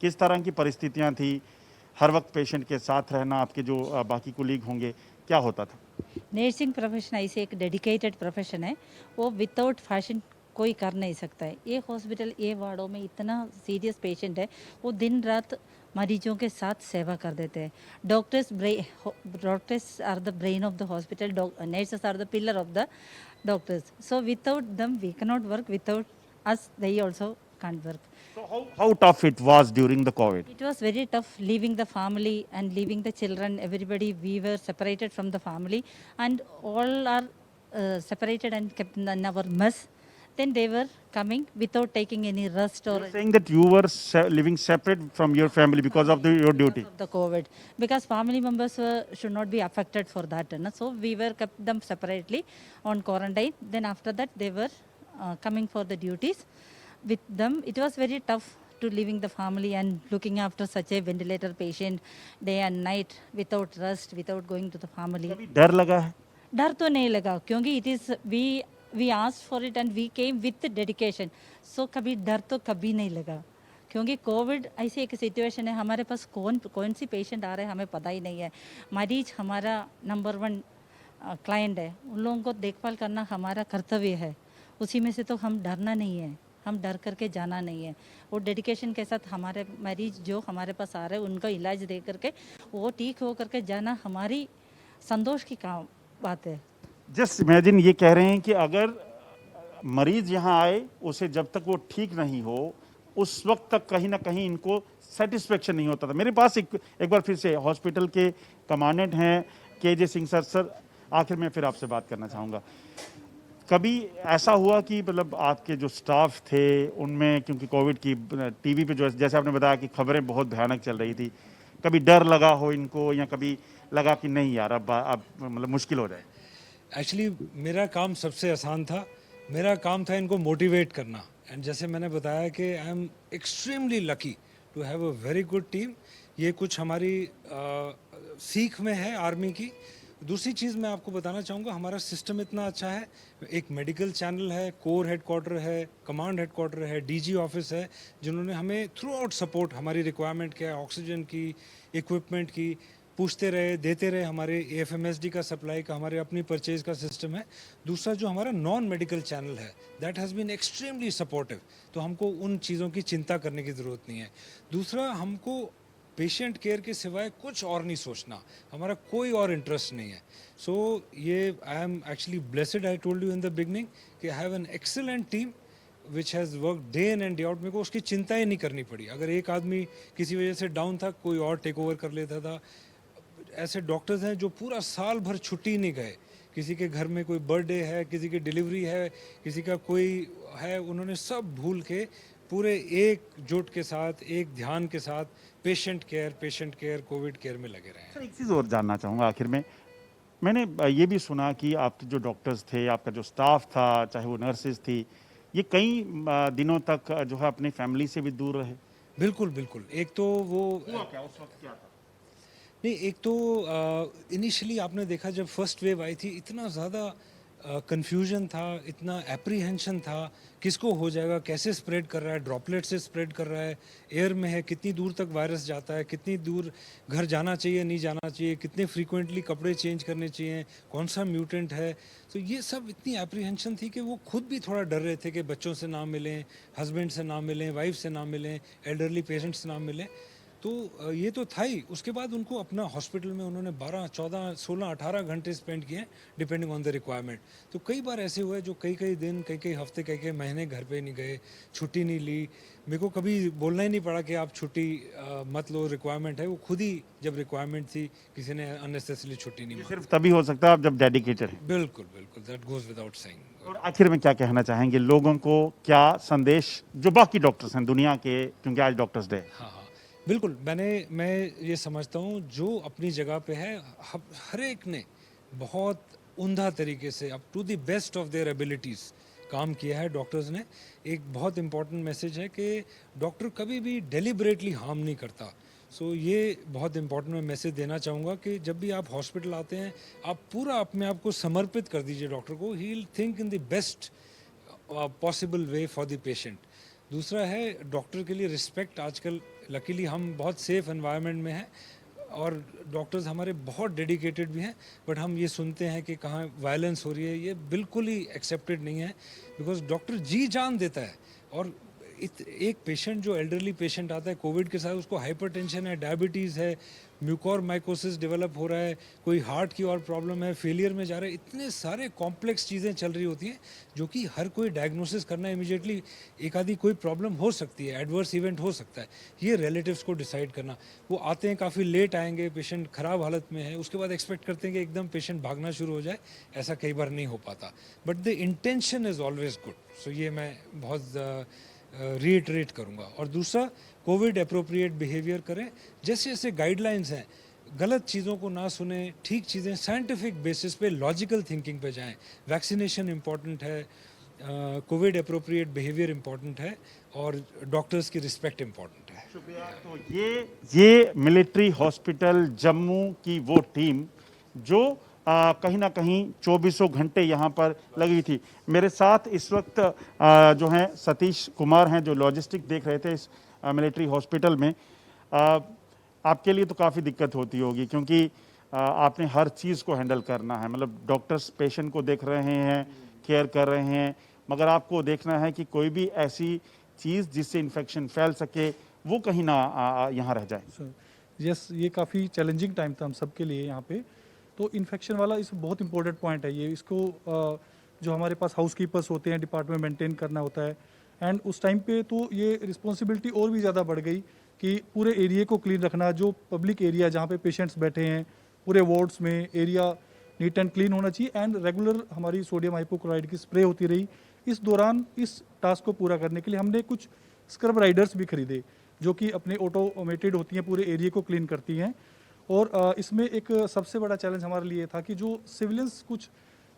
किस तरह की परिस्थितियाँ थी, हर वक्त पेशेंट के साथ रहना, आपके जो बाकी कोलीग होंगे, क्या होता था? नर्सिंग प्रोफेशन ऐसे एक डेडिकेटेड प्रोफेशन है, वो विदाउट फैशन कोई कर नहीं सकता है। ये हॉस्पिटल, ये वार्डों में इतना सीरियस पेशेंट है, वो दिन रात मरीजों के साथ सेवा कर देते हैं। Doctors are the brain of the hospital, nurses are the pillar of the doctors. So without them we cannot work, without us they also can't work. So how tough it was during the COVID? It was very tough leaving the family and leaving the children. Everybody, we were separated from the family, and all are separated and kept in our mess. Then they were coming without taking any rest or You're saying that you were living separate from your family because of your duty. of the COVID, because family members should not be affected for that. So we were kept them separately on quarantine. Then after that they were coming for the duties with them. It was very tough to leaving the family and looking after such a ventilator patient day and night without rest, without going to the family. कभी डर लगा है? डर तो नहीं लगा, क्योंकि it is we we asked for it and we came with dedication. So कभी डर तो कभी नहीं लगा, क्योंकि कोविड ऐसी एक सिचुएशन है, हमारे पास कौन सी पेशेंट आ रहे हैं हमें पता ही नहीं है. मरीज हमारा नंबर 1 क्लाइंट है, उन लोगों को देखभाल करना हमारा कर्तव्य है. उसी में से तो हम डरना नहीं है, हम डर करके जाना नहीं है. वो डेडिकेशन के साथ हमारे मरीज जो हमारे पास आ रहे हैं उनका इलाज दे करके वो ठीक हो करके जाना हमारी संतोष की काम बात है. जस्ट इमेजिन, ये कह रहे हैं कि अगर मरीज यहाँ आए, उसे जब तक वो ठीक नहीं हो उस वक्त तक कहीं ना कहीं इनको सेटिस्फेक्शन नहीं होता था. मेरे पास एक बार फिर से हॉस्पिटल के कमांडेंट हैं केजे सिंह सर. सर, आखिर में फिर आपसे बात करना चाहूँगा, कभी ऐसा हुआ कि मतलब आपके जो स्टाफ थे उनमें, क्योंकि कोविड की टीवी पे जो जैसे आपने बताया कि खबरें बहुत भयानक चल रही थी, कभी डर लगा हो इनको, या कभी लगा कि नहीं यार अब मतलब मुश्किल हो जाए? एक्चुअली मेरा काम सबसे आसान था. मेरा काम था इनको मोटिवेट करना. एंड जैसे मैंने बताया कि I am extremely lucky to have a very good team. ये कुछ हमारी सीख में है आर्मी की. दूसरी चीज़ मैं आपको बताना चाहूँगा, हमारा सिस्टम इतना अच्छा है. एक मेडिकल चैनल है, कोर हेडक्वार्टर है, कमांड हेडक्वार्टर है, डीजी ऑफिस है, जिन्होंने हमें थ्रू आउट सपोर्ट, हमारी रिक्वायरमेंट क्या है, ऑक्सीजन की, इक्विपमेंट की, पूछते रहे, देते रहे. हमारे एफएमएसडी का सप्लाई का, हमारे अपनी परचेज का सिस्टम है. दूसरा जो हमारा नॉन मेडिकल चैनल है, that has been extremely supportive. तो हमको उन चीज़ों की चिंता करने की ज़रूरत नहीं है. दूसरा, हमको पेशेंट केयर के सिवाय कुछ और नहीं सोचना, हमारा कोई और इंटरेस्ट नहीं है. सो ये I am actually blessed. I told you in the beginning कि I have an excellent team which has work day in and day out. मेरे को उसकी चिंता ही नहीं करनी पड़ी. अगर एक आदमी किसी वजह से डाउन था, कोई और टेक ओवर कर लेता था. ऐसे डॉक्टर्स हैं जो पूरा साल भर छुट्टी नहीं गए. किसी के घर में कोई बर्थडे है, किसी की डिलीवरी है, किसी का कोई है, उन्होंने सब भूल के पूरे एकजुट के साथ, एक ध्यान के साथ पेशेंट केयर कोविड केयर में लगे रहे हैं. सर, एक चीज़ और जानना चाहूँगा आखिर में. मैंने ये भी सुना कि आपके जो डॉक्टर्स थे, आपका जो स्टाफ था, चाहे वो नर्सेज थी, ये कई दिनों तक जो है अपनी फैमिली से भी दूर रहे. बिल्कुल बिल्कुल. एक तो वो हुआ क्या उस वक्त, क्या था? नहीं, एक तो इनिशियली आपने देखा जब फर्स्ट वेव आई थी, इतना ज़्यादा कन्फ्यूजन था, इतना एप्रीहेंशन था, किसको हो जाएगा, कैसे स्प्रेड कर रहा है, ड्रॉपलेट से स्प्रेड कर रहा है, एयर में है, कितनी दूर तक वायरस जाता है, कितनी दूर घर जाना चाहिए, नहीं जाना चाहिए, कितने फ्रीक्वेंटली कपड़े चेंज करने चाहिए, कौन सा म्यूटेंट है. तो ये सब इतनी एप्रीहेंशन थी कि वो खुद भी थोड़ा डर रहे थे कि बच्चों से ना मिलें, हस्बैंड से ना मिलें, वाइफ से ना मिलें, एल्डरली पेशेंट से ना मिलें. तो ये तो था ही. उसके बाद उनको अपना हॉस्पिटल में उन्होंने 12, 14, 16, 18 घंटे स्पेंड किए डिपेंडिंग ऑन द रिक्वायरमेंट. तो कई बार ऐसे हुए जो कई दिन, कई हफ्ते, कई महीने घर पे नहीं गए, छुट्टी नहीं ली. मेरे को कभी बोलना ही नहीं पड़ा कि आप छुट्टी मत लो, रिक्वायरमेंट है. वो खुद ही जब रिक्वायरमेंट थी, किसी ने अननेसेसरी छुट्टी नहीं ये मांगी. सिर्फ तभी हो सकता है आप जब डेडिकेटेड हैं. बिल्कुल बिल्कुल, दैट गोज विदाउट सेइंग. और आखिर में क्या कहना चाहेंगे लोगों को, क्या संदेश जो बाकी डॉक्टर्स हैं दुनिया के, क्योंकि आज डॉक्टर्स डे है. हाँ, बिल्कुल. मैं ये समझता हूँ जो अपनी जगह पे है, हर एक ने बहुत उम्दा तरीके से up to the best of their abilities काम किया है. डॉक्टर्स ने एक बहुत इंपॉर्टेंट मैसेज है कि डॉक्टर कभी भी डेलिबरेटली हार्म नहीं करता. सो ये बहुत इंपॉर्टेंट मैं मैसेज देना चाहूँगा कि जब भी आप हॉस्पिटल आते हैं, आप पूरा अपने आप को समर्पित कर दीजिए डॉक्टर को. He will think in the best possible way for the patient. दूसरा है डॉक्टर के लिए रिस्पेक्ट. आजकल लकीली हम बहुत सेफ एनवायरनमेंट में हैं और डॉक्टर्स हमारे बहुत डेडिकेटेड भी हैं. बट हम ये सुनते हैं कि कहाँ वायलेंस हो रही है. ये बिल्कुल ही एक्सेप्टेड नहीं है, बिकॉज डॉक्टर जी जान देता है. और एक पेशेंट जो एल्डरली पेशेंट आता है कोविड के साथ, उसको हाइपरटेंशन है, डायबिटीज़ है, म्यूकोरमाइकोसिस डेवलप हो रहा है, कोई हार्ट की और प्रॉब्लम है, फेलियर में जा रहा है. इतने सारे कॉम्प्लेक्स चीज़ें चल रही होती हैं जो कि हर कोई डायग्नोसिस करना इमीडिएटली, एक आधी कोई प्रॉब्लम हो सकती है, एडवर्स इवेंट हो सकता है, ये रिलेटिव्स को डिसाइड करना. वो आते हैं, काफ़ी लेट आएंगे, पेशेंट ख़राब हालत में है, उसके बाद एक्सपेक्ट करते हैं कि एकदम पेशेंट भागना शुरू हो जाए. ऐसा कई बार नहीं हो पाता. But the intention is always good. So ये मैं बहुत रीइटरेट करूँगा. और दूसरा, कोविड अप्रोप्रिएट बिहेवियर करें. जैसे जैसे गाइडलाइंस हैं, गलत चीज़ों को ना सुने, ठीक चीज़ें साइंटिफिक बेसिस पे, लॉजिकल थिंकिंग पे जाएं. वैक्सीनेशन इम्पॉर्टेंट है, कोविड अप्रोप्रिएट बिहेवियर इम्पॉर्टेंट है, और डॉक्टर्स की रिस्पेक्ट इम्पॉर्टेंट है. शुक्रिया. तो ये मिलिट्री हॉस्पिटल जम्मू की वो टीम जो कहीं ना कहीं 24 घंटे यहाँ पर लगी थी। मेरे साथ इस वक्त जो हैं सतीश कुमार हैं, जो लॉजिस्टिक देख रहे थे इस मिलिट्री हॉस्पिटल में। आपके लिए तो काफ़ी दिक्कत होती होगी, क्योंकि आपने हर चीज़ को हैंडल करना है। मतलब डॉक्टर्स पेशेंट को देख रहे हैं, केयर कर रहे हैं, मगर आपको देखना है कि कोई भी ऐसी चीज़ जिससे इन्फेक्शन फैल सके वो कहीं ना यहाँ रह जाए। यस, ये काफ़ी चैलेंजिंग टाइम था हम सब के लिए यहाँ पे। तो इन्फेक्शन वाला इस बहुत इंपॉर्टेंट पॉइंट है ये। इसको जो हमारे पास हाउसकीपर्स होते हैं, डिपार्टमेंट मेंटेन करना होता है। एंड उस टाइम पे तो ये रिस्पॉन्सिबिलिटी और भी ज़्यादा बढ़ गई कि पूरे एरिया को क्लीन रखना। जो पब्लिक एरिया जहाँ पे पेशेंट्स बैठे हैं, पूरे वार्ड्स में एरिया नीट एंड क्लीन होना चाहिए। एंड रेगुलर हमारी सोडियम हाइपोक्लोराइड की स्प्रे होती रही। इस दौरान इस टास्क को पूरा करने के लिए हमने कुछ स्क्रब राइडर्स भी खरीदे, जो कि अपने ऑटोमेटेड होती हैं, पूरे एरिया को क्लीन करती हैं। और इसमें एक सबसे बड़ा चैलेंज हमारे लिए था कि जो सिविलियंस कुछ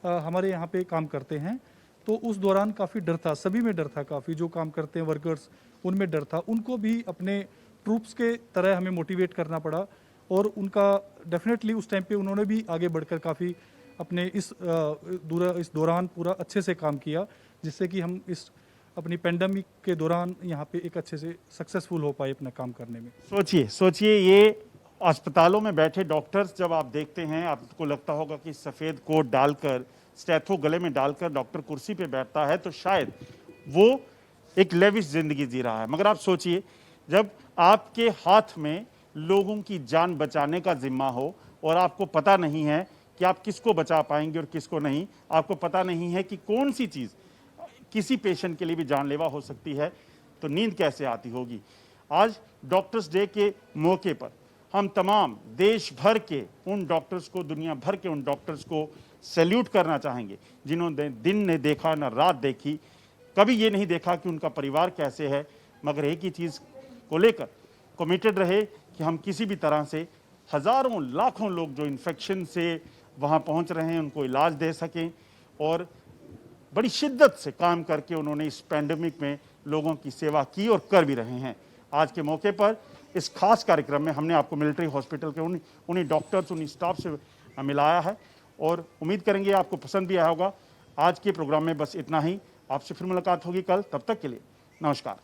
हमारे यहाँ पे काम करते हैं, तो उस दौरान काफ़ी डर था, सभी में डर था काफ़ी। जो काम करते हैं वर्कर्स, उनमें डर था। उनको भी अपने ट्रूप्स के तरह हमें मोटिवेट करना पड़ा। और उनका डेफिनेटली उस टाइम पे उन्होंने भी आगे बढ़कर काफ़ी अपने इस दौरान पूरा अच्छे से काम किया, जिससे कि हम इस अपनी पेंडेमिक के दौरान यहाँ पे एक अच्छे से सक्सेसफुल हो पाए अपना काम करने में। सोचिए ये अस्पतालों में बैठे डॉक्टर्स जब आप देखते हैं, आपको लगता होगा कि सफ़ेद कोट डालकर, स्टेथो गले में डालकर डॉक्टर कुर्सी पे बैठता है तो शायद वो एक लेविश जिंदगी जी रहा है। मगर आप सोचिए, जब आपके हाथ में लोगों की जान बचाने का जिम्मा हो और आपको पता नहीं है कि आप किसको बचा पाएंगे और किसको नहीं, आपको पता नहीं है कि कौन सी चीज़ किसी पेशेंट के लिए भी जानलेवा हो सकती है, तो नींद कैसे आती होगी। आज डॉक्टर्स डे के मौके पर हम तमाम देश भर के उन डॉक्टर्स को, दुनिया भर के उन डॉक्टर्स को सैल्यूट करना चाहेंगे, जिन्होंने दिन ने देखा न रात देखी, कभी ये नहीं देखा कि उनका परिवार कैसे है, मगर एक ही चीज़ को लेकर कमिटेड रहे कि हम किसी भी तरह से हज़ारों लाखों लोग जो इन्फेक्शन से वहाँ पहुँच रहे हैं उनको इलाज दे सकें। और बड़ी शिद्दत से काम करके उन्होंने इस पैंडेमिक में लोगों की सेवा की और कर भी रहे हैं। आज के मौके पर इस खास कार्यक्रम में हमने आपको मिलिट्री हॉस्पिटल के उन्हीं डॉक्टर्स, उन्हीं स्टाफ से मिलाया है और उम्मीद करेंगे आपको पसंद भी आया होगा। आज के प्रोग्राम में बस इतना ही। आपसे फिर मुलाकात होगी कल, तब तक के लिए नमस्कार।